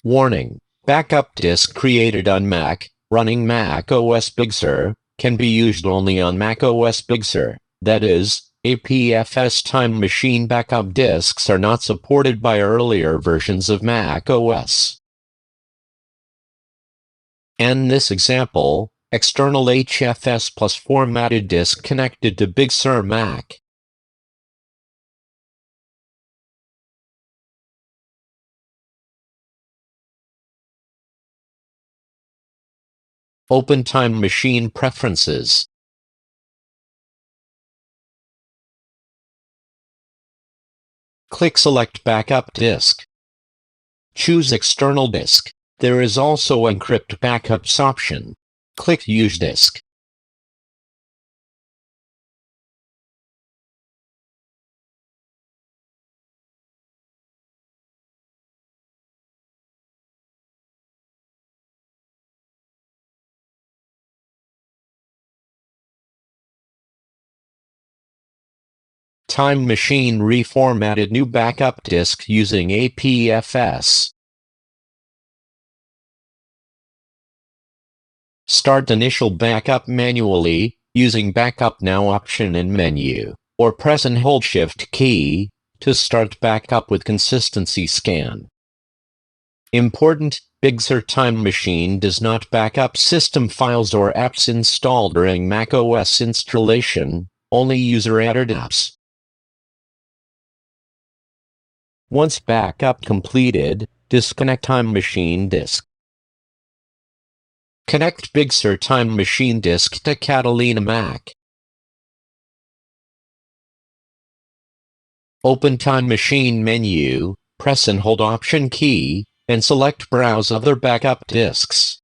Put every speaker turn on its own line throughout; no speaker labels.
Warning: backup disk created on Mac, running Mac OS Big Sur, can be used only on Mac OS Big Sur. That is, APFS Time Machine backup disks are not supported by earlier versions of Mac OS. In this example, external HFS plus formatted disk connected to Big Sur Mac. Open Time Machine Preferences. Click Select Backup Disk. Choose External Disk. There is also Encrypt Backups option. Click Use Disk. Time Machine reformatted new backup disk using APFS. Start initial backup manually, using Backup Now option in menu, or press and hold Shift key to start backup with consistency scan. Important: Big Sur Time Machine does not backup system files or apps installed during macOS installation, only user-added apps. Once backup completed, disconnect Time Machine disk. Connect Big Sur Time Machine disk to Catalina Mac. Open Time Machine menu, press and hold Option key, and select Browse Other Backup Disks.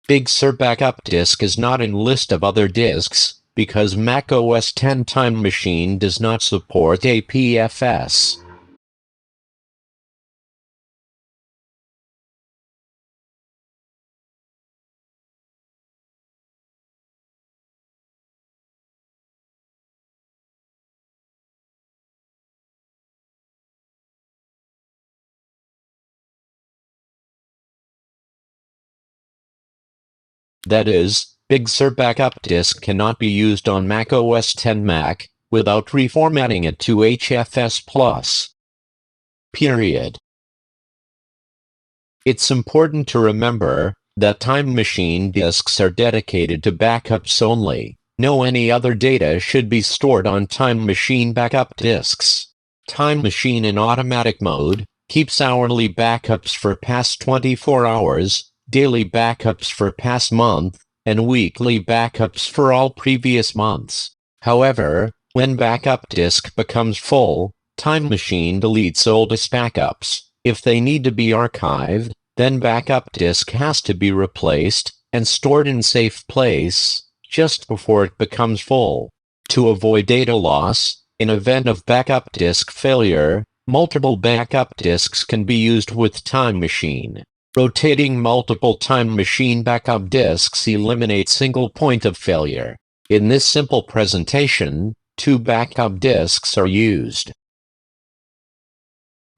Big Sur Backup Disk is not in list of other disks, because Mac OS X Time Machine does not support APFS. That is, Big Sur Backup Disk cannot be used on Mac OS X Mac without reformatting it to HFS+. Period. It's important to remember that Time Machine disks are dedicated to backups only. No any other data should be stored on Time Machine backup disks. Time Machine in automatic mode keeps hourly backups for past 24 hours, daily backups for past month, and weekly backups for all previous months. However, when backup disk becomes full, Time Machine deletes oldest backups. If they need to be archived, then backup disk has to be replaced and stored in safe place just before it becomes full. To avoid data loss, in event of backup disk failure, multiple backup disks can be used with Time Machine. Rotating multiple Time Machine backup disks eliminates single point of failure. In this simple presentation, 2 backup disks are used.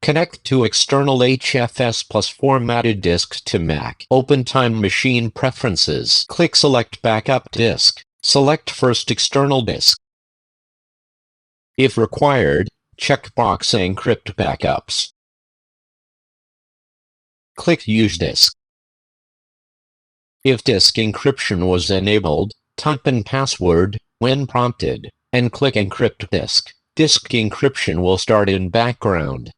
Connect to external HFS plus formatted disk to Mac. Open Time Machine Preferences. Click Select Backup Disk. Select first external disk. If required, check box Encrypt Backups. Click Use Disk. If disk encryption was enabled, type in password when prompted, and click Encrypt Disk. Disk encryption will start in background.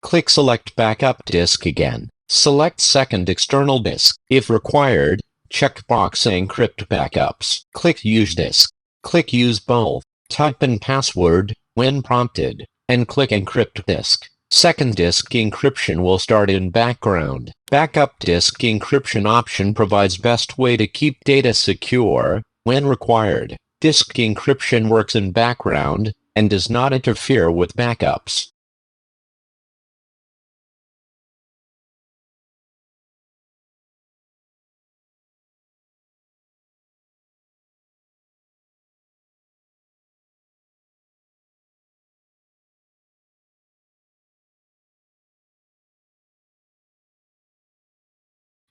Click Select Backup Disk again. Select second external disk. If required, check box Encrypt Backups. Click Use Disk. Click Use Both. Type in password when prompted, and click Encrypt Disk. Second disk encryption will start in background. Backup disk encryption option provides best way to keep data secure when required. Disk encryption works in background and does not interfere with backups.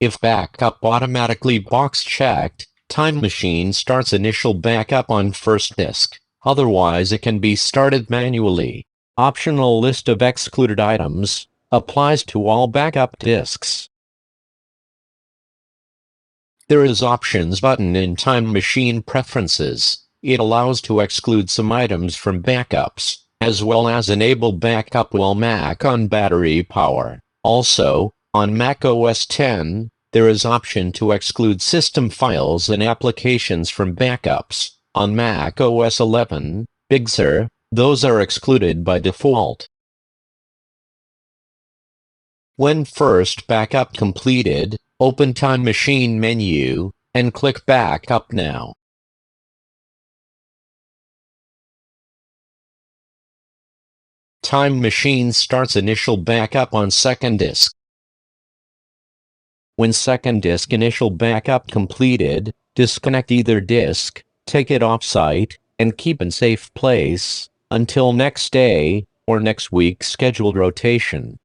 If backup automatically box checked, Time Machine starts initial backup on first disk. Otherwise, it can be started manually. Optional list of excluded items applies to all backup disks. There is Options button in Time Machine Preferences. It allows to exclude some items from backups, as well as enable backup while Mac on battery power. Also, on Mac OS X, there is option to exclude system files and applications from backups. On Mac OS XI, Big Sur, those are excluded by default. When first backup completed, open Time Machine menu, and click Backup Now. Time Machine starts initial backup on second disk. When second disk initial backup completed, disconnect either disk, take it off-site, and keep in safe place until next day or next week's scheduled rotation.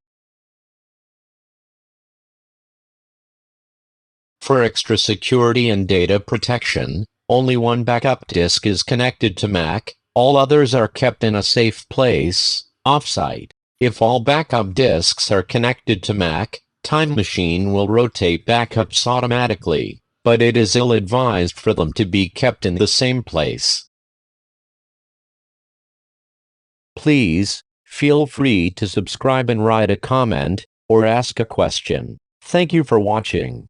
For extra security and data protection, only one backup disk is connected to Mac, all others are kept in a safe place, off-site. If all backup disks are connected to Mac, Time Machine will rotate backups automatically, but it is ill-advised for them to be kept in the same place. Please, feel free to subscribe and write a comment, or ask a question. Thank you for watching.